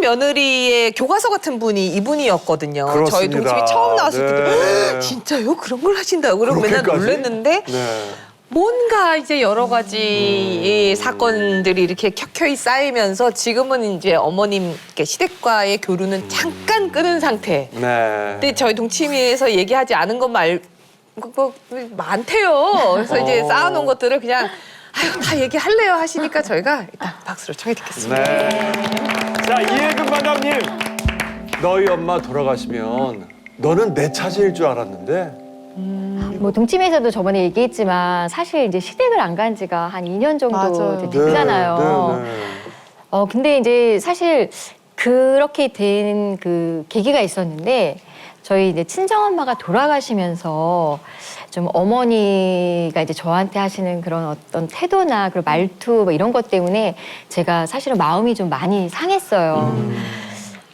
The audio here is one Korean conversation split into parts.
며느리의 교과서 같은 분이 이분이었거든요. 그렇습니다. 저희 동집이 처음 나왔을 때도 네. 진짜요? 그런 걸 하신다고 그러고 맨날 그렇게까지? 놀랐는데 네. 뭔가 이제 여러 가지 사건들이 이렇게 켜켜이 쌓이면서 지금은 이제 어머님께 시댁과의 교류는 잠깐 끊은 상태. 네. 근데 저희 동치미에서 얘기하지 않은 것 말고 많대요. 그래서 이제 쌓아놓은 것들을 그냥 아유 다 얘기할래요 하시니까 저희가 일단 박수로 청해 듣겠습니다. 네. 자, 이혜근 반장님. 너희 엄마 돌아가시면 너는 내 차지일 줄 알았는데. 뭐 동치미에서도 저번에 얘기했지만 사실 이제 시댁을 안 간 지가 한 2년 정도 맞아요. 이제 됐잖아요. 네, 네. 근데 이제 사실 그렇게 된 그 계기가 있었는데 저희 이제 친정엄마가 돌아가시면서 좀 어머니가 이제 저한테 하시는 그런 어떤 태도나 그런 말투 뭐 이런 것 때문에 제가 사실은 마음이 좀 많이 상했어요.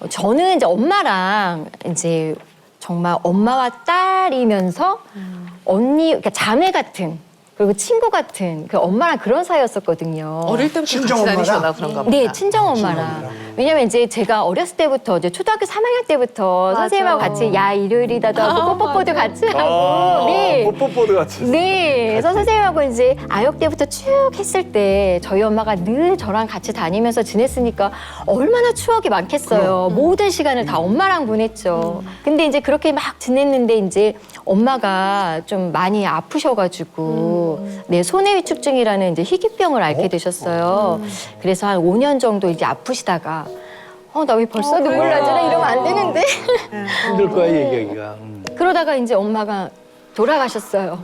저는 이제 엄마랑 이제 정말 엄마와 딸이면서 언니, 그러니까 자매 같은 그리고 친구 같은 그 엄마랑 그런 사이였었거든요. 어릴 때부터 같이 다니셨나 그런가 보다. 네, 친정엄마랑. 왜냐면 이제 제가 어렸을 때부터 이제 초등학교 3학년 때부터 맞아. 선생님하고 같이 야 일요일이다도 하고 뽀뽀뽀도 같이 하고. 네. 뽀뽀뽀드 같이. 네. 그래서 선생님하고 이제 아역 때부터 쭉 했을 때 저희 엄마가 늘 저랑 같이 다니면서 지냈으니까 얼마나 추억이 많겠어요. 모든 시간을 다 엄마랑 보냈죠. 근데 이제 그렇게 막 지냈는데 이제 엄마가 좀 많이 아프셔가지고 네, 소뇌위축증이라는 이제 희귀병을 앓게 되셨어요. 그래서 한 5년 정도 이제 아프시다가 나 왜 벌써 눈물 나잖아 이러면 안 되는데 힘들 거야 얘기하기가. 그러다가 이제 엄마가 돌아가셨어요.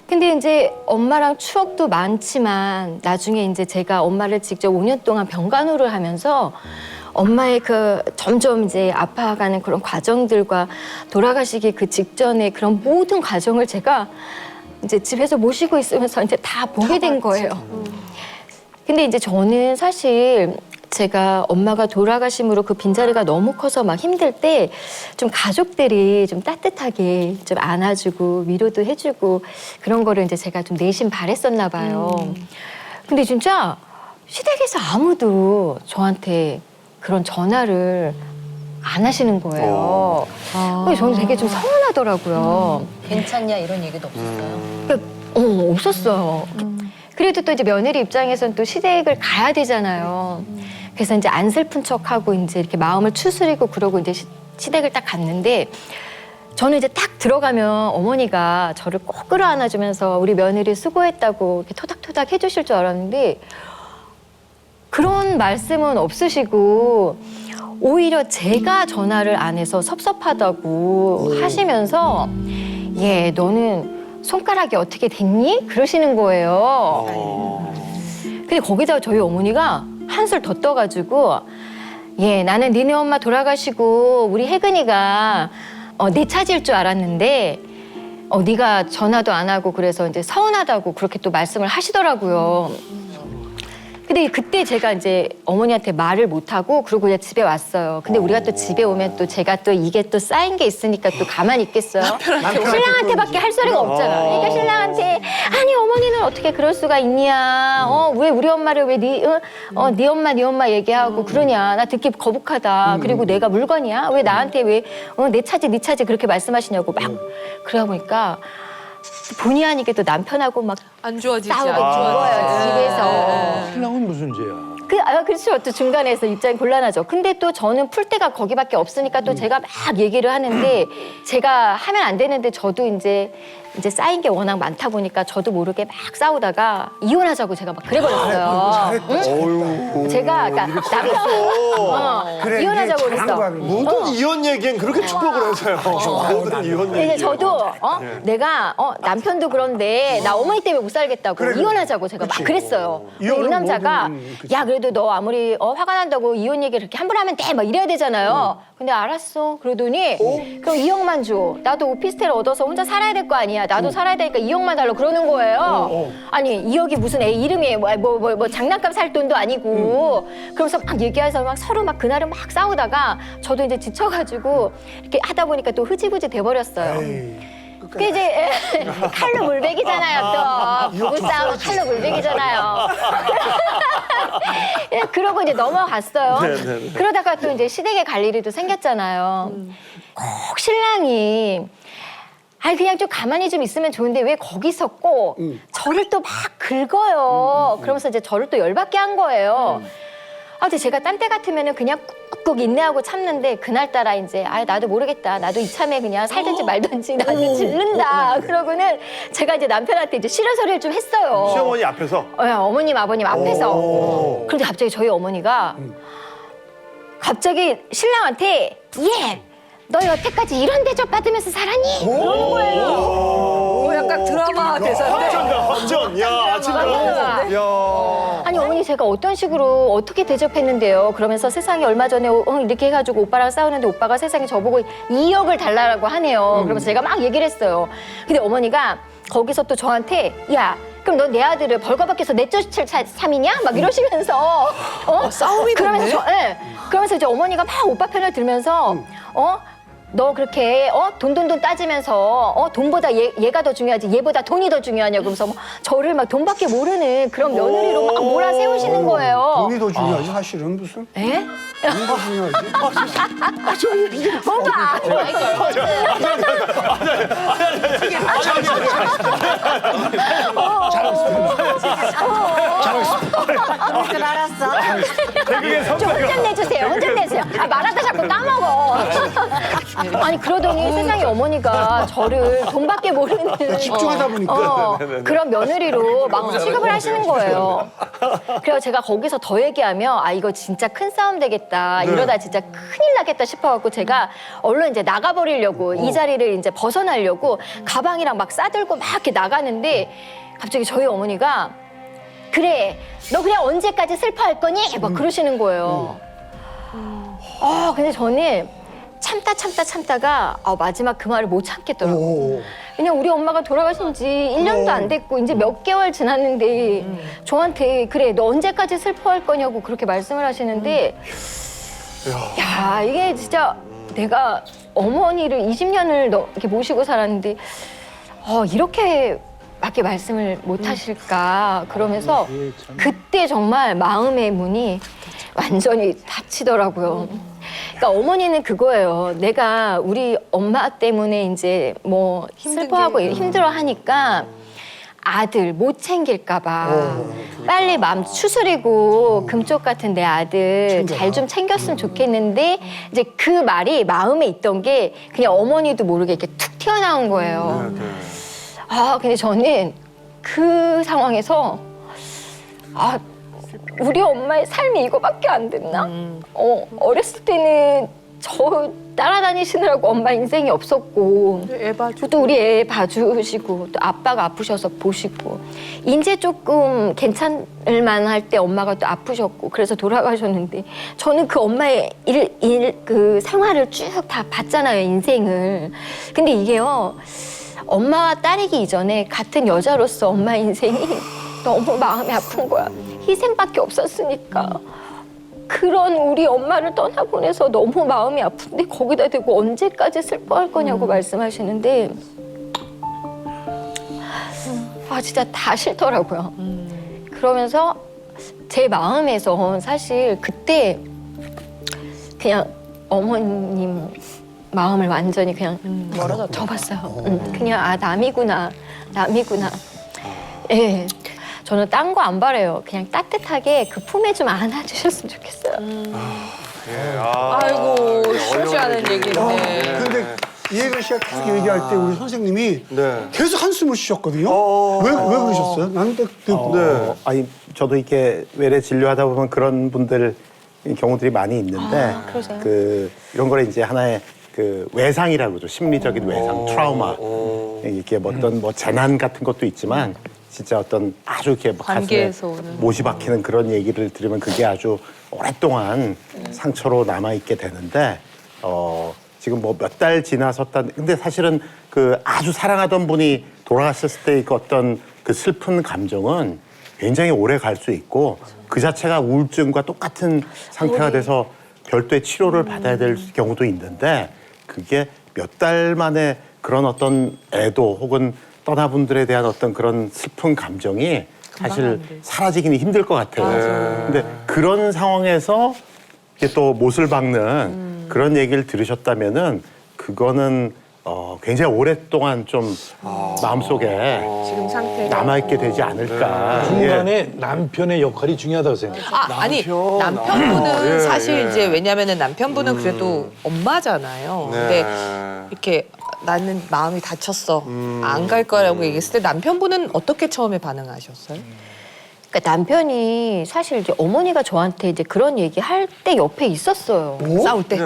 근데 이제 엄마랑 추억도 많지만 나중에 이제 제가 엄마를 직접 5년 동안 병간호를 하면서 엄마의 그 점점 이제 아파가는 그런 과정들과 돌아가시기 그 직전에 그런 모든 과정을 제가 이제 집에서 모시고 있으면서 이제 다 보게 된 거예요. 근데 이제 저는 사실 제가 엄마가 돌아가심으로 그 빈자리가 너무 커서 막 힘들 때 좀 가족들이 좀 따뜻하게 좀 안아주고 위로도 해주고 그런 거를 이제 제가 좀 내심 바랬었나 봐요. 근데 진짜 시댁에서 아무도 저한테 그런 전화를 안 하시는 거예요. 그래서 저는 되게 좀 서운하더라고요. 괜찮냐 이런 얘기도 없었어요. 그러니까, 없었어요. 그래도 또 이제 며느리 입장에서는 또 시댁을 가야 되잖아요. 그래서 이제 안 슬픈 척하고 이제 이렇게 마음을 추스리고 그러고 이제 시댁을 딱 갔는데 저는 이제 딱 들어가면 어머니가 저를 꼭 끌어안아주면서 우리 며느리 수고했다고 이렇게 토닥토닥 해주실 줄 알았는데 그런 말씀은 없으시고 오히려 제가 전화를 안 해서 섭섭하다고 하시면서 너는 손가락이 어떻게 됐니? 그러시는 거예요. 근데 거기다가 저희 어머니가 한술 더 떠가지고 나는 니네 엄마 돌아가시고 우리 혜근이가 내 차지일 줄 알았는데 네가 전화도 안 하고 그래서 이제 서운하다고 그렇게 또 말씀을 하시더라고요. 근데 그때 제가 이제 어머니한테 말을 못하고 그러고 그냥 집에 왔어요. 근데 우리가 또 집에 오면 또 제가 또 이게 또 쌓인 게 있으니까 또 가만히 있겠어요? 신랑한테밖에 할 소리가 없잖아. 그러니까 신랑한테 아니 어머니는 어떻게 그럴 수가 있냐? 왜 우리 엄마를 왜 네 엄마 얘기하고 그러냐? 나 듣기 거북하다. 그리고 내가 물건이야? 왜 나한테 왜 내 차지 네 차지 그렇게 말씀하시냐고 막 그러다 보니까 본의 아니게 또 남편하고 막 안 좋아지지. 싸우게 된 거예요, 집에서. 신랑은 무슨 죄야? 그렇죠. 또 중간에서 입장이 곤란하죠. 근데 또 저는 풀 데가 거기밖에 없으니까 또 제가 막 얘기를 하는데 제가 하면 안 되는데 저도 이제 쌓인 게 워낙 많다 보니까 저도 모르게 막 싸우다가 이혼하자고 제가 막 그래버렸어요. 응? 제가 그러니까 남편 그래, 이혼하자고 이게 잘한 거야, 그랬어. 모든 이혼 얘기엔 그렇게 축복을 해서요. 모든 이혼 근데 얘기. 이제 저도 내가 남편도 그런데 나 어머니 때문에 못 살겠다고 그래. 이혼하자고 제가 막 그랬어요. 근데 이 이혼은 남자가 그치. 야 그래도 너 아무리 화가 난다고 이혼 얘기를 이렇게 함부로 하면 돼 막 이래야 되잖아요. 근데 알았어. 그러더니 그럼 2억만 줘. 나도 오피스텔 얻어서 혼자 살아야 될 거 아니야. 나도 살아야 되니까 2억만 달라고 그러는 거예요. 아니 2억이 무슨 애 이름이 뭐 장난감 살 돈도 아니고 그러면서 막 얘기해서 막 서로 막 그날은 막 싸우다가 저도 이제 지쳐가지고 이렇게 하다 보니까 또 흐지부지 돼버렸어요. 그 이제 칼로 물베기잖아요. 또 부부싸움은 칼로 물베기잖아요. 예, 그러고 이제 넘어갔어요. 네네네. 그러다가 또 이제 시댁에 갈 일이 또 생겼잖아요. 꼭 신랑이 아니 그냥 좀 가만히 좀 있으면 좋은데 왜 거기서 꼭 저를 또 막 긁어요. 그러면서 이제 저를 또 열받게 한 거예요. 아, 근데 제가 딴 때 같으면은 그냥 꾹꾹 인내하고 참는데 그날따라 이제 아 나도 모르겠다. 나도 이참에 그냥 살든지 말든지 나도 질른다. 그러고는 제가 이제 남편한테 이제 싫은 소리를 좀 했어요. 시어머니 앞에서. 어머님 아버님 앞에서. 오. 그런데 갑자기 저희 어머니가 갑자기 신랑한테 너 여태까지 이런 대접 받으면서 살았니? 그러는 거예요. 약간 드라마 대사인데. 확전. 야, 아침 드라마. 야. 아니 어머니 제가 어떤 식으로 어떻게 대접했는데요? 그러면서 세상에 얼마 전에 이렇게 해가지고 오빠랑 싸우는데 오빠가 세상에 저보고 2억을 달라고 하네요. 그러면서 제가 막 얘기를 했어요. 근데 어머니가 거기서 또 저한테 야 그럼 너 내 아들을 벌거벗겨서 내 쫓을 삼이냐? 막 이러시면서 싸움이 그러면서 됐네? 그러면서 이제 어머니가 막 오빠 편을 들면서 너 그렇게 돈 따지면서 돈보다 얘가 더 중요하지 얘보다 돈이 더 중요하냐 그러면서 뭐 저를 막 돈밖에 모르는 그런 며느리로 막 몰아세우시는 거예요. 돈이 더 중요하지 사실은 무슨 에? 돈이 더 중요하지. 오빠! 그럴 알았어. 대국의 좀 선배가. 혼좀 내주세요. 혼좀 내주세요. 아, 말하다 자꾸 까먹어. 아니 그러더니 세상에 어머니가 저를 돈밖에 모르는 집중하다 보니까. 그런 며느리로 막 취급을 하시는 거예요. 그래서 제가 거기서 더 얘기하면 아 이거 진짜 큰 싸움 되겠다. 이러다 진짜 큰일 나겠다 싶어갖고 제가 얼른 이제 나가버리려고 이 자리를 이제 벗어나려고 가방이랑 막 싸들고 막 이렇게 나가는데 갑자기 저희 어머니가 그래 너 그냥 언제까지 슬퍼할 거니? 막 그러시는 거예요. 근데 저는 참다가 마지막 그 말을 못 참겠더라고요. 그냥 우리 엄마가 돌아가신 지 1년도 안 됐고 이제 몇 개월 지났는데 저한테 그래 너 언제까지 슬퍼할 거냐고 그렇게 말씀을 하시는데 야 이게 진짜 내가 어머니를 20년을 이렇게 모시고 살았는데 이렇게밖에 말씀을 못 하실까 그러면서 그때 정말 마음의 문이 완전히 닫히더라고요. 그러니까 어머니는 그거예요. 내가 우리 엄마 때문에 이제 뭐 슬퍼하고 힘들어 하니까 아들 못 챙길까 봐 빨리 마음 추스리고 금쪽 같은 내 아들 잘 좀 챙겼으면 좋겠는데 이제 그 말이 마음에 있던 게 그냥 어머니도 모르게 이렇게 툭 튀어나온 거예요. 근데 저는 그 상황에서 우리 엄마의 삶이 이거밖에 안 됐나? 어렸을 때는 저 따라다니시느라고 엄마 인생이 없었고 애 봐주고. 또 우리 애 봐주시고 또 아빠가 아프셔서 보시고 이제 조금 괜찮을 만할 때 엄마가 또 아프셨고 그래서 돌아가셨는데 저는 그 엄마의 그 생활을 쭉 다 봤잖아요 인생을. 근데 이게요 엄마와 딸이기 이전에 같은 여자로서 엄마 인생이 너무 마음이 아픈 거야. 희생밖에 없었으니까. 그런 우리 엄마를 떠나보내서 너무 마음이 아픈데 거기다 대고 언제까지 슬퍼할 거냐고 말씀하시는데 진짜 다 싫더라고요. 그러면서 제 마음에서 사실 그때 그냥 어머님 마음을 완전히 그냥 접었어요. 그냥 남이구나. 예. 저는 딴 거 안 바래요. 그냥 따뜻하게 그 품에 좀 안아주셨으면 좋겠어요. 아이고 쉽지 않은 얘기인데. 근데 이혜근 씨가 계속 얘기할 때 우리 선생님이 네. 계속 한숨을 쉬셨거든요. 왜 그러셨어요? 나는 네. 아니 저도 이렇게 외래 진료하다 보면 그런 분들 경우들이 많이 있는데 그 이런 걸 이제 하나의 그 외상이라고 그러죠. 심리적인 외상, 트라우마. 이게 어떤 뭐 재난 같은 것도 있지만 진짜 어떤 아주 이렇게 가슴에 관계에서 오는. 못이 박히는 그런 얘기를 들으면 그게 아주 오랫동안 상처로 남아 있게 되는데 지금 뭐 몇 달 지나섰다. 근데 사실은 그 아주 사랑하던 분이 돌아가셨을 때 그 어떤 그 슬픈 감정은 굉장히 오래 갈 수 있고 그 자체가 우울증과 똑같은 상태가 돼서 별도의 치료를 받아야 될 경우도 있는데 그게 몇 달 만에 그런 어떤 애도 혹은 떠나분들에 대한 어떤 그런 슬픈 감정이 사실 사라지기는 힘들 것 같아요. 근데 그런 상황에서 이게 또 못을 박는 그런 얘기를 들으셨다면은 그거는 굉장히 오랫동안 좀 마음속에 지금 상태. 남아있게 되지 않을까. 예. 중간에 남편의 역할이 중요하다고 생각해요. 아니 남편분은 예, 사실 예. 이제 왜냐면은 남편분은 그래도 엄마잖아요. 네. 근데 이렇게 나는 마음이 다쳤어. 안 갈 거라고 얘기했을 때 남편분은 어떻게 처음에 반응하셨어요? 그러니까 남편이 사실 이제 어머니가 저한테 이제 그런 얘기 할 때 옆에 있었어요. 싸울 때. 네.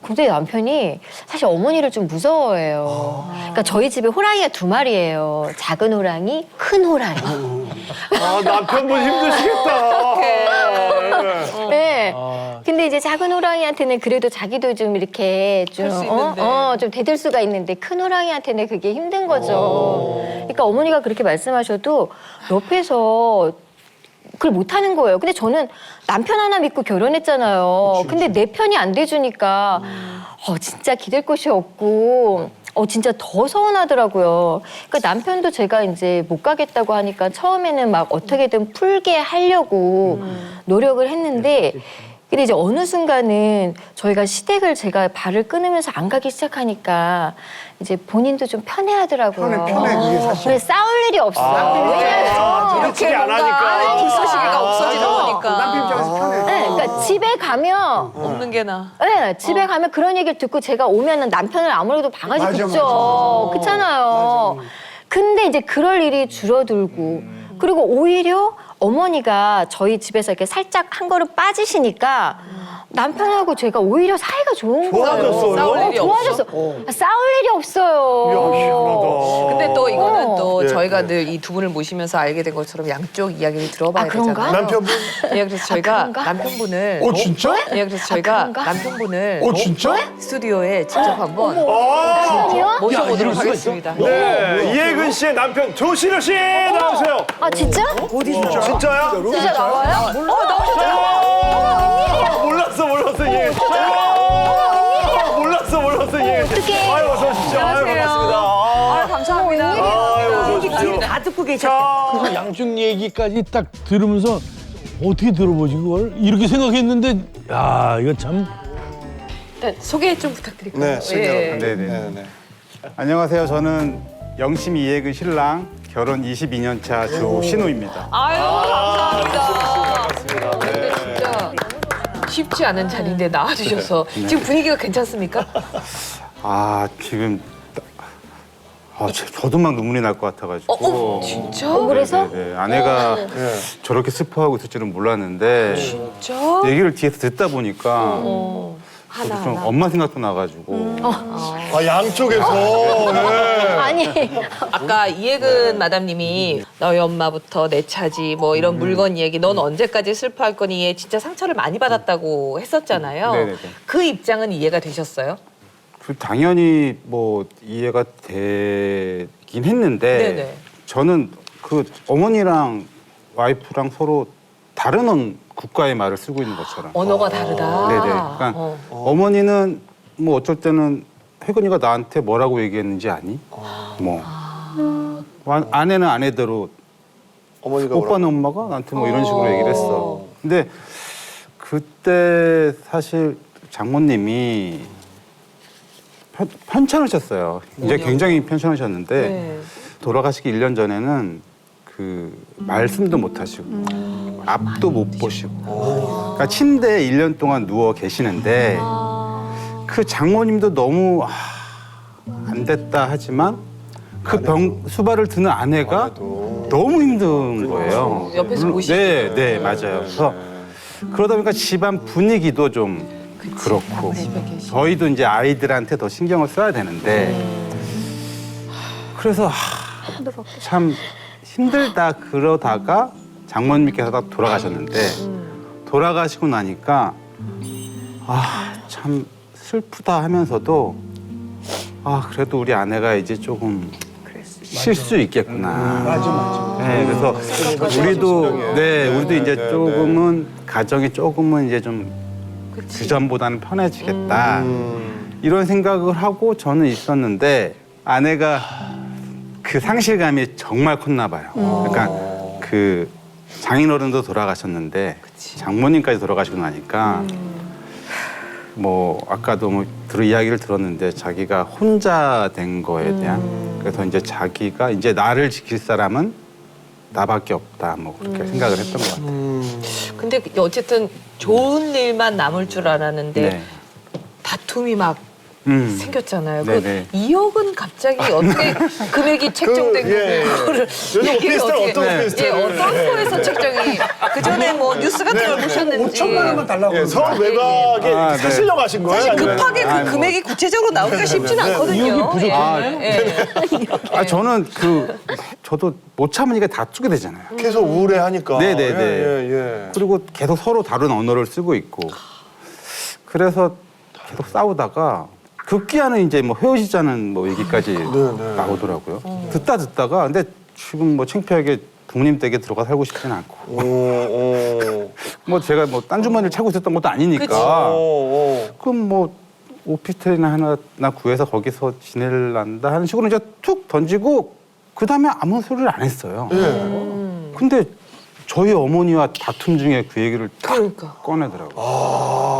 근데 남편이 사실 어머니를 좀 무서워해요. 그러니까 저희 집에 호랑이가 2마리예요. 작은 호랑이, 큰 호랑이. 남편분 힘드시겠다. 네. 근데 이제 작은 호랑이한테는 그래도 자기도 좀 이렇게 좀, 수 있는데. 좀 대들 수가 있는데 큰 호랑이한테는 그게 힘든 거죠. 그러니까 어머니가 그렇게 말씀하셔도 옆에서 그걸 못하는 거예요. 근데 저는 남편 하나 믿고 결혼했잖아요. 근데 내 편이 안 돼주니까 진짜 기댈 곳이 없고 진짜 더 서운하더라고요. 그러니까 남편도 제가 이제 못 가겠다고 하니까 처음에는 막 어떻게든 풀게 하려고 노력을 했는데 근데 이제 어느 순간은 저희가 시댁을 제가 발을 끊으면서 안 가기 시작하니까 이제 본인도 좀 편해하더라고요. 편해, 그게 사실. 그래 싸울 일이 없어. 왜냐면 이렇게 안 뭔가 하니까. 불쏘시개가 없어지는 거니까. 남편 입장에서 편해. 네, 그러니까 집에 가면 없는 게 나. 네, 집에 가면 그런 얘기를 듣고 제가 오면은 남편을 아무래도 바가지 맞아, 긋죠. 맞아. 그렇잖아요. 근데 이제 그럴 일이 줄어들고 그리고 오히려 어머니가 저희 집에서 이렇게 살짝 한 걸음 빠지시니까 남편하고 제가 오히려 사이가 좋은 거예요. 좋아졌어요? 싸울 일이 좋아졌어. 싸울 일이 없어요. 희한하다. 근데 또 이거는 또 예, 저희가 늘 이 두 분을 모시면서 알게 된 것처럼 양쪽 이야기를 들어봐야 그런가? 되잖아요. 남편분? 예, 그래서 저희가 그런가? 남편분을 진짜? 예, 그래서 저희가 그런가? 남편분을 진짜? 스튜디오에 직접 한번 아니요? 모셔보도록 하겠습니다. 네, 이혜근 씨의 남편 조신호 씨 나오세요. 아 진짜? 진짜요? 진짜 나와요? 몰랐어 이혜근 씨. 몰랐어 이혜근 씨. 어떡해. 아유 어서 오십시오. 아유 반갑습니다. 감사합니다. 아유 어서 오십시오. 다 듣고 계셨대. 그래서 양쪽 얘기까지 딱 들으면서 어떻게 들어보지 그걸? 이렇게 생각했는데 야 이거 참 일단 소개 좀 부탁드릴까요? 네, 예. 네네. 안녕하세요. 저는 영심 이혜근 신랑 결혼 22년 차 조신호입니다. 아유 감사합니다. 근데 진짜 쉽지 않은 자리인데 나와주셔서 지금 분위기가 괜찮습니까? 지금 저도 막 눈물이 날 것 같아가지고. 진짜? 그래서? 네, 아내가 저렇게 슬퍼하고 있을 줄은 몰랐는데 진짜? 얘기를 뒤에서 듣다 보니까 저도 좀 엄마 생각도 나가지고. 양쪽에서. 아니 아까 이혜근 마담님이 너희 엄마부터 내 차지 뭐 이런 물건 얘기 넌 언제까지 슬퍼할 거니 얘 진짜 상처를 많이 받았다고 했었잖아요. 네네네. 그 입장은 이해가 되셨어요? 당연히 뭐 이해가 되긴 했는데 네네. 저는 그 어머니랑 와이프랑 서로 다른 국가의 말을 쓰고 있는 것처럼. 언어가 다르다. 네네. 그러니까 어머니는 뭐 어쩔 때는 혜근이가 나한테 뭐라고 얘기했는지 아니? 뭐 아내는 아내대로 어머니가 오빠는 엄마가 나한테 뭐 이런 식으로 얘기를 했어. 근데 그때 사실 장모님이 편찮으셨어요. 이제 굉장히 편찮으셨는데 네. 돌아가시기 1년 전에는 그 말씀도 못 하시고 앞도 못 보시고 그러니까 침대에 1년 동안 누워 계시는데 그 장모님도 너무 안 됐다 하지만 그 수발을 드는 아내가 너무 힘든 거예요. 옆에서 보시고. 네, 맞아요. 그래서 그러다 보니까 집안 분위기도 좀 그렇고 저희도 이제 아이들한테 더 신경을 써야 되는데 그래서 참 힘들다 그러다가 장모님께서 딱 돌아가셨는데 돌아가시고 나니까 참 슬프다 하면서도 그래도 우리 아내가 이제 조금 쉴 수 있겠구나. 맞아. 네, 그래서 우리도 이제 조금은 가정이 조금은 이제 좀 그전보다는 편해지겠다. 이런 생각을 하고 저는 있었는데 아내가 그 상실감이 정말 컸나 봐요. 그러니까 그 장인어른도 돌아가셨는데 장모님까지 돌아가시고 나니까 뭐 아까도 뭐 이야기를 들었는데 자기가 혼자 된 거에 대한 그래서 이제 자기가 이제 나를 지킬 사람은 나밖에 없다 뭐 그렇게 생각을 했던 것 같아요. 근데 어쨌든 좋은 일만 남을 줄 알았는데 네. 다툼이 막 생겼잖아요. 네네. 그 2억은 갑자기 어떻게 금액이 책정된 거고 그거를 요즘 얘기를 오피스텔 어떻게- 어떤 오피스텔? 예, 어떤 거에서 책정이 그 전에 뭐 뉴스 같은 걸 보셨는지 5천만 원만 달라고. 예, 서울 외곽에 아, 네. 사시려고 하신 거예요? 사실 아니면? 급하게 그 금액이 구체적으로 나오기가 쉽지는 않거든요. 예. 아 저는 저도 못 참으니까 다투게 되잖아요. 계속 우울해하니까. 네네네. 예. 그리고 계속 서로 다른 언어를 쓰고 있고 그래서 계속 싸우다가 급기야는 이제 뭐 헤어지자는 뭐 얘기까지 나오더라고요. 듣다가 근데 지금 뭐 창피하게 부모님 댁에 들어가 살고 싶지는 않고 뭐 제가 뭐 딴 주머니를 차고 있었던 것도 아니니까 그럼 뭐 오피스텔이나 하나 구해서 거기서 지낼란다 하는 식으로 이제 툭 던지고 그 다음에 아무 소리를 안 했어요. 근데 저희 어머니와 다툼 중에 그 얘기를 딱 그러니까. 꺼내더라고요.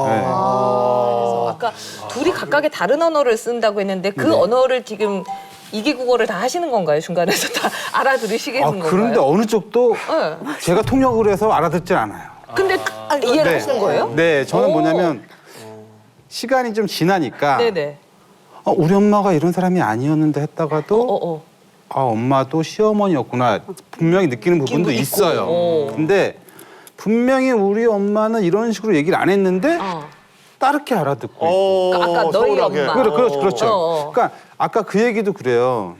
그래서 아까 둘이 각각의 다른 언어를 쓴다고 했는데 그 언어를 지금 이기국어를 다 하시는 건가요? 중간에서 다 알아들으시겠는 건가요? 그런데 어느 쪽도 네. 제가 통역을 해서 알아듣질 않아요. 근데 이해를 하시는 거예요? 네, 저는 오. 뭐냐면 시간이 좀 지나니까 네네. 우리 엄마가 이런 사람이 아니었는데 했다가도 어어. 엄마도 시어머니였구나 분명히 느끼는 부분도 있고. 있어요. 근데 분명히 우리 엄마는 이런 식으로 얘기를 안 했는데 따르게 알아듣고 있고. 그러니까 아까 너희 서운하게. 엄마. 그렇죠. 어. 그러니까 아까 그 얘기도 그래요.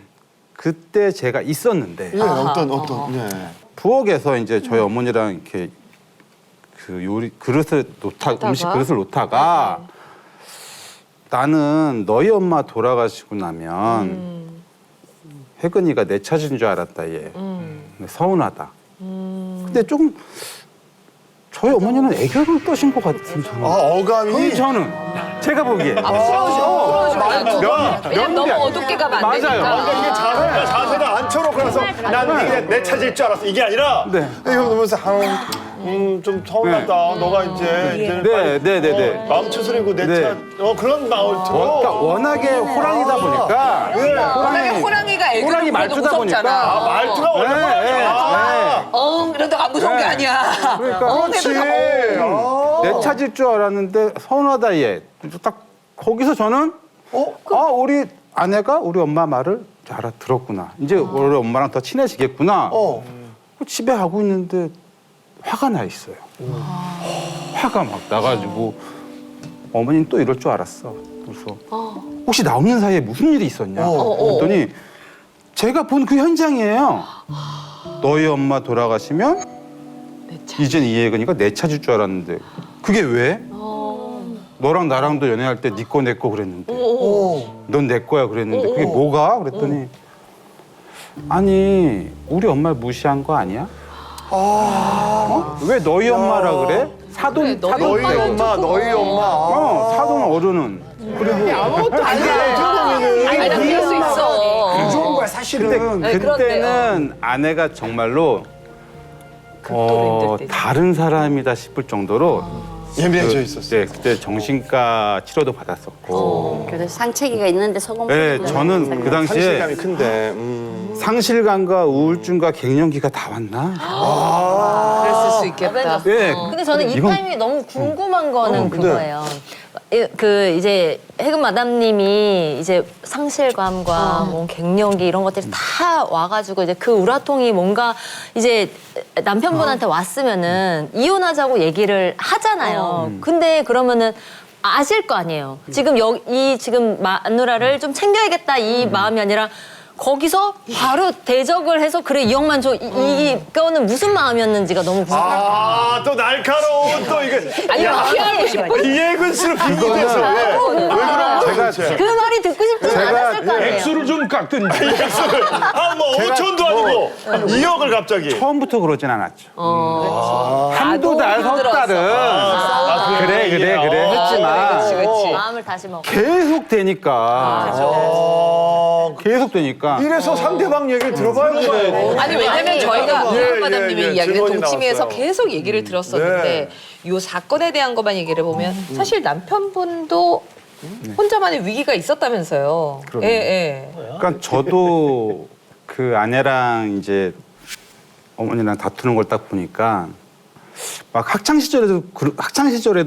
그때 제가 있었는데 예, 어떤 예. 부엌에서 이제 저희 어머니랑 이렇게 그 요리 그릇을 음식 그릇을 놓다가 나는 너희 엄마 돌아가시고 나면 혜근이가 내 찾은 줄 알았다 얘. 근데 서운하다. 근데 조금 저희 어머니는 애교를 떠신 것 같은 저는. 어감이 저는 제가 보기에. 왜냐면 너무 어둡게 가면 안 맞아요. 되니까. 이게 자세가 앉혀놓고 나서 난 이게 내 차질 줄 알았어. 이게 아니라 네. 형 보면서 좀 서운하다. 너가 이제는 빨리 네. 마음 추스리고 내 네. 차 그런 마음을 그러니까 들어. 워낙에 호랑이다 보니까 워낙에 호랑이가 애교를 호랑이 부려도 말투다 무섭잖아. 보니까. 말투가 원래 호랑이야. 이러다가 안 무서운 게 아니야. 그러니까 해도 내 찾을 줄 알았는데 서운하다 얘. 딱 거기서 저는 우리 아내가 우리 엄마 말을 잘 알아들었구나. 이제 우리 엄마랑 더 친해지겠구나. 집에 가고 있는데 화가 나 있어요. 화가 막 나가지고 어머니는 또 이럴 줄 알았어. 그래서 혹시 나 없는 사이에 무슨 일이 있었냐? 그랬더니 제가 본 그 현장이에요. 너희 엄마 돌아가시면 이젠 이혜근이가 내 찾을 줄 알았는데 그게 왜? 너랑 나랑도 연애할 때 네 거 내 거 그랬는데 넌 내 거야 그랬는데 그게 뭐가? 그랬더니 아니 우리 엄마를 무시한 거 아니야? 왜 너희 엄마라 그래? 사돈 너희 엄마, 너희 엄마. 사돈 어른은 그리고 아무것도 아니야. 아니, 나 그럴 수 있어. 좋은 거야 사실은. 네, 그때는 아내가 정말로 극도로 힘들 때. 다른 사람이다 싶을 정도로 예민해져 있었어. 네, 그때 정신과 치료도 받았었고. 그래도 상체기가 있는데 소금. 네, 저는 그 당시에 상실감이 큰데. 상실감과 우울증과 갱년기가 다 왔나? 그랬을 수 있겠다. 네. 근데 저는 이 이건- 타이밍이 너무 궁금한 거는 그거예요. 이제 해금 마담님이 이제 상실감과 뭐 갱년기 이런 것들이 다 와가지고 이제 그 우라통이 뭔가 이제 남편분한테 왔으면은 이혼하자고 얘기를 하잖아요. 근데 그러면은 아실 거 아니에요. 지금 지금 마누라를 좀 챙겨야겠다 이 마음이 아니라 거기서 바로 대적을 해서 그래 2억만 줘. 이거는 무슨 마음이었는지가 너무 궁금해요. 또 날카로운 또 이게. 아니면 피하고 싶어. 이해근 씨를 비교해서. 왜 그런 거야? 제가 그 말이 듣고 싶지 않았을 거 아니에요. 액수를 좀 깎든지. 뭐 5천도 아니고 2억을 갑자기. 처음부터 그러진 않았죠. 한두 너무 달, 석 힘들었어. 달은 그래 했지만 그렇지. 마음을 다시 먹어. 계속 되니까 계속 되니까 이래서 상대방 얘기를 들어봐야 돼. 아니 왜냐면 저희가 예, 이한바다님의 예, 이야기를 질문이 동치미에서 나왔어요. 계속 얘기를 들었었는데 이 사건에 대한 것만 얘기를 보면 사실 남편분도 혼자만의 위기가 있었다면서요. 그럼요. 예, 예. 그러니까 저도 그 아내랑 이제 어머니랑 다투는 걸 딱 보니까 막 학창 시절에도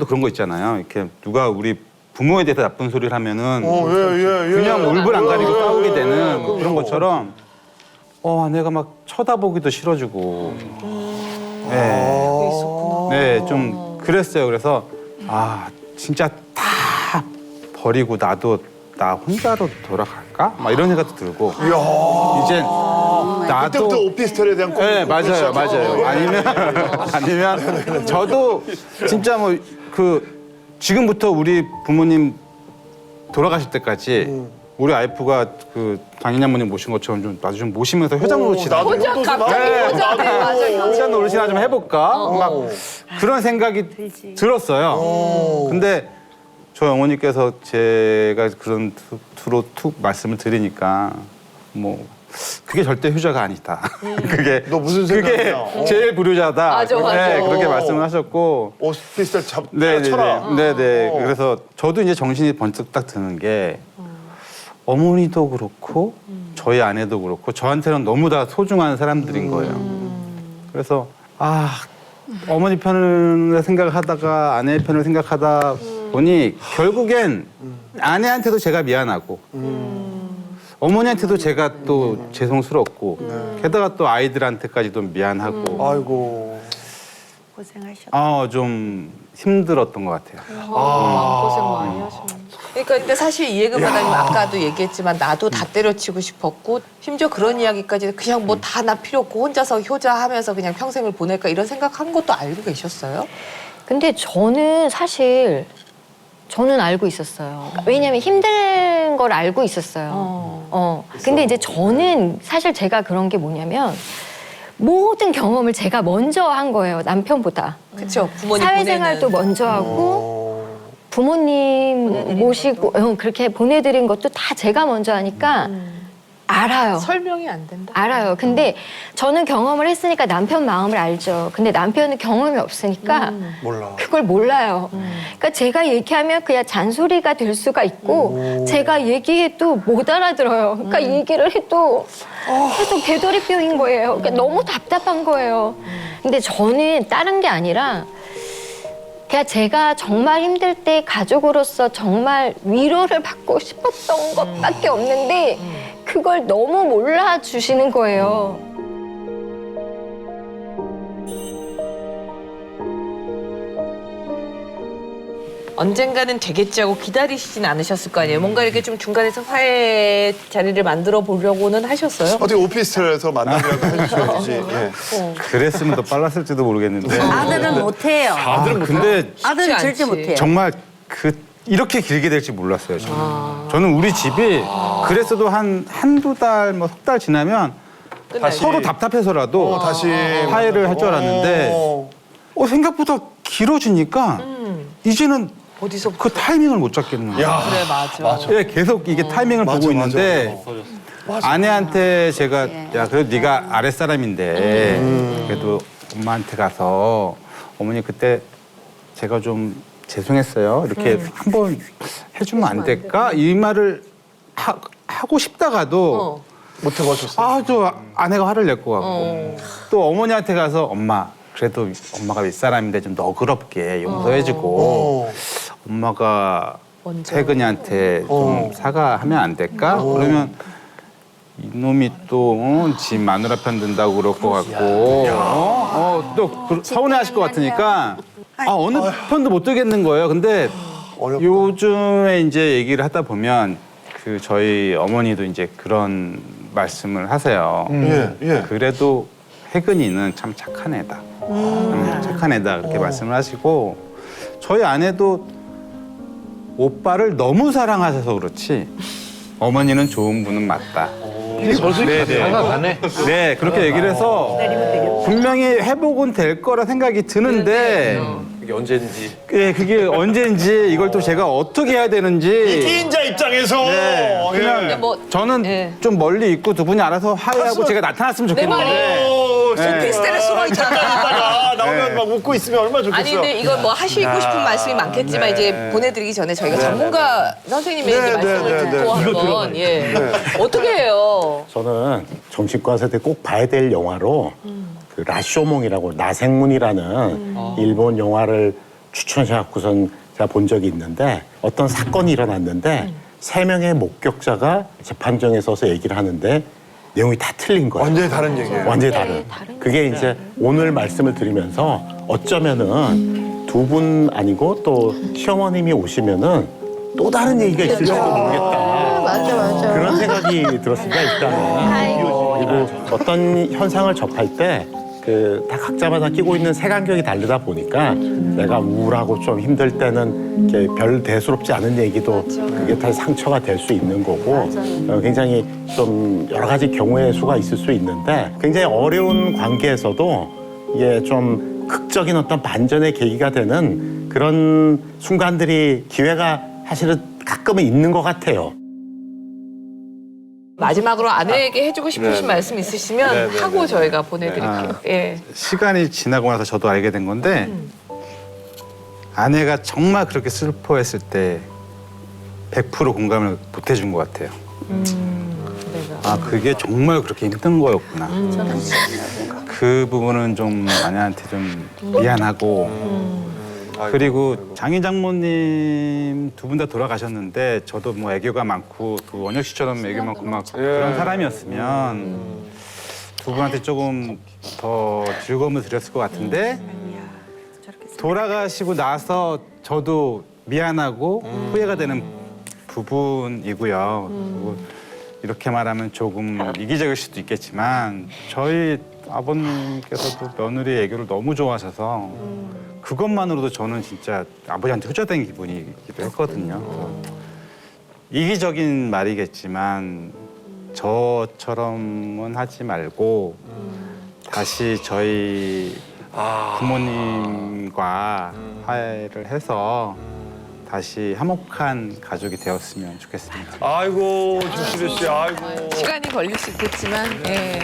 그런 거 있잖아요. 이렇게 누가 우리 부모에 대해서 나쁜 소리를 하면은 그냥 울분 안 가리고 싸우게 되는 그런 것처럼 아내가 막 쳐다보기도 싫어지고 네, 좀 그랬어요. 그래서 진짜 다 버리고 나도 나 혼자로 돌아갈까? 막 이런 생각도 들고 이제 나도 그때부터 오피스텔에 대한 네, 맞아요. 아니면 저도 진짜 뭐 지금부터 우리 부모님 돌아가실 때까지 우리 와이프가 그 장인 어머님 모신 것처럼 좀 나도 좀 모시면서 효자 노릇이나 혼자 갑자기 혼자네 맞아요. 효자 노릇이나 좀 해볼까? 막 그런 생각이 들었어요. 근데 저희 어머니께서 제가 그런 투로 툭 말씀을 드리니까 뭐 그게 절대 효자가 아니다. 그게 너 무슨 생각이야? 그게 제일 불효자다. 맞아. 네, 그렇게 말씀을 하셨고. 오피스텔 쳐라. 네네. 그래서 저도 이제 정신이 번쩍 딱 드는 게 어머니도 그렇고 저희 아내도 그렇고 저한테는 너무 다 소중한 사람들인 거예요. 그래서 어머니 편을 생각하다가 아내 편을 생각하다 보니 결국엔 아내한테도 제가 미안하고 어머니한테도 제가 또 죄송스럽고 게다가 또 아이들한테까지도 미안하고 아이고. 고생하셨다. 좀 힘들었던 것 같아요. 고생 많이 하시네. 그러니까 근데 사실 이해금 바다님 아까도 얘기했지만 나도 다 때려치고 싶었고 심지어 그런 이야기까지 그냥 뭐 다 나 필요 없고 혼자서 효자하면서 그냥 평생을 보낼까 이런 생각한 것도 알고 계셨어요? 근데 저는 사실 알고 있었어요. 왜냐면 힘든 걸 알고 있었어요. 근데 이제 저는 사실 제가 그런 게 뭐냐면 모든 경험을 제가 먼저 한 거예요. 남편보다. 그렇죠. 부모님 사회생활도 보내는. 먼저 하고 부모님 모시고 그렇게 보내드린 것도 다 제가 먼저 하니까 알아요. 설명이 안 된다. 알아요. 근데 저는 경험을 했으니까 남편 마음을 알죠. 근데 남편은 경험이 없으니까 몰라. 그걸 몰라요. 그러니까 제가 얘기하면 그냥 잔소리가 될 수가 있고 제가 얘기해도 못 알아들어요. 그러니까 얘기를 해도 계속 되돌이표인 거예요. 그러니까 너무 답답한 거예요. 근데 저는 다른 게 아니라 그냥 제가 정말 힘들 때 가족으로서 정말 위로를 받고 싶었던 것밖에 없는데 그걸 너무 몰라주시는 거예요. 언젠가는 되겠지 하고 기다리시진 않으셨을 거 아니에요. 뭔가 이렇게 좀 중간에서 화해 자리를 만들어 보려고는 하셨어요? 어떻게 오피스텔에서 만나려고 해주셔야지. 예. 그랬으면 더 빨랐을지도 모르겠는데. 아들은 못해요. 근데 아들은 절대 않지. 못해요. 정말 이렇게 길게 될지 몰랐어요, 저는. 저는 우리 집이 그랬어도 한두 달, 뭐 석 달 지나면 끝나요. 서로 답답해서라도 다시 화해를 할 줄 알았는데 생각보다 길어지니까 이제는 어디서 그 타이밍을 못 잡겠는 거예요. 그래 맞아. 예, 계속 이게 타이밍을 보고 있는데 아내한테 제가 야 그래도 네가 아랫사람인데 그래도 엄마한테 가서 어머니 그때 제가 좀 죄송했어요. 이렇게 한번 해주면 안 될까? 이 말을 하고 싶다가도 못 해보셨어요. 또 아내가 화를 낼 것 같고 또 어머니한테 가서 엄마 그래도 엄마가 윗사람인데 좀 너그럽게 용서해주고 엄마가 먼저. 태근이한테 좀 사과하면 안 될까? 그러면 이놈이 또 지 마누라 편 든다고 그럴 것 같고 또 서운해하실 것 같으니까 어느 편도 못 들겠는 거예요. 근데 어렵다. 요즘에 이제 얘기를 하다 보면 그 저희 어머니도 이제 그런 말씀을 하세요. 예. 그래도 혜근이는 참 착한 애다. 착한 애다 그렇게 말씀을 하시고 저희 아내도 오빠를 너무 사랑하셔서 그렇지 어머니는 좋은 분은 맞다. 다가가네. 네 그렇게 얘기를 해서 분명히 회복은 될 거라 생각이 드는데 이게 언제인지. 예, 그게 언제인지 이걸 또 제가 어떻게 해야 되는지. 기인자 입장에서 네, 그냥 근데 뭐 저는 예. 좀 멀리 있고 두 분이 알아서 화해하고 제가 나타났으면 좋겠는데. 오피스텔에 숨어 있잖아. 있다가 나오면 막 웃고 있으면 얼마나 좋겠어. 아니 근데 이거 뭐 하시고 싶은 말씀이 많겠지만 이제 보내드리기 전에 저희가 전문가 선생님의 이제 말씀을 듣고 한번 예. 어떻게 해요? 저는 정신과에서 꼭 봐야 될 영화로 그 라쇼몽이라고 나생문이라는 일본 영화를 추천해갖고선 제가 본 적이 있는데 어떤 사건이 일어났는데 3명의 목격자가 재판정에 서서 얘기를 하는데 내용이 다 틀린 거예요. 완전히 다른 얘기예요. 완전히 다른. 그게 이제 오늘 말씀을 드리면서 어쩌면은 두 분 아니고 또 시어머님이 오시면은 또 다른 얘기가 있을지도 모르겠다. 맞아. 그런 생각이 들었습니다, 일단은. 그리고 어떤 현상을 접할 때 그 다 각자마다 끼고 있는 색안경이 다르다 보니까 내가 우울하고 좀 힘들 때는 이렇게 별 대수롭지 않은 얘기도 그게 다 상처가 될 수 있는 거고 굉장히 좀 여러 가지 경우의 수가 있을 수 있는데 굉장히 어려운 관계에서도 이게 좀 극적인 어떤 반전의 계기가 되는 그런 순간들이 기회가 사실은 가끔은 있는 것 같아요. 마지막으로 아내에게 해주고 싶으신 말씀 있으시면 하고 저희가 보내드릴게요. 예. 시간이 지나고 나서 저도 알게 된 건데 아내가 정말 그렇게 슬퍼했을 때 100% 공감을 못 해준 것 같아요. 아, 그게 정말 그렇게 힘든 거였구나. 그 부분은 좀 아내한테 좀 미안하고 그리고 장인 장모님 두 분 다 돌아가셨는데 저도 뭐 애교가 많고 그 원혁 씨처럼 애교 많고 막 그런 사람이었으면 두 분한테 조금 더 즐거움을 드렸을 것 같은데 돌아가시고 나서 저도 미안하고 후회가 되는 부분이고요. 그리고 이렇게 말하면 조금 이기적일 수도 있겠지만 저희 아버님께서도 며느리 애교를 너무 좋아하셔서 그것만으로도 저는 진짜 아버지한테 효자된 기분이기도 했거든요. 이기적인 말이겠지만 저처럼은 하지 말고 다시 저희 부모님과 화해를 해서 다시 화목한 가족이 되었으면 좋겠습니다. 아이고 조시래 씨, 아이고. 시간이 걸릴 수 있겠지만 예.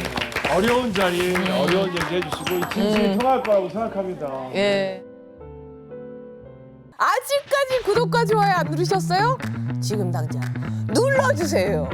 어려운 자리에 어려운 얘기 해주시고 이 진심이 통할 거라고 생각합니다. 예. 아직까지 구독과 좋아요 안 누르셨어요? 지금 당장 눌러주세요.